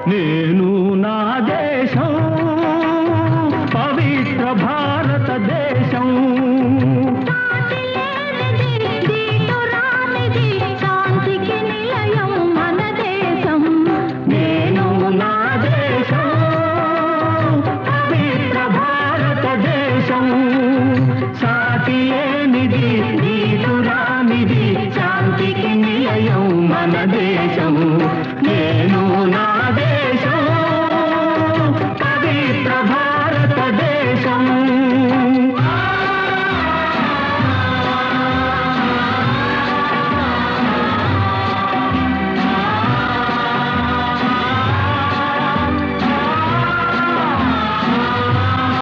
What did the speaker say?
నేను నా దేశం పవిత్ర భారతదేశం శాంతికి నిలయం మన దేశం. నేను నా దేశం పవిత్ర భారతదేశం సాటి లేనిది నీతురానిది శాంతికి నిలయం మన దేశం.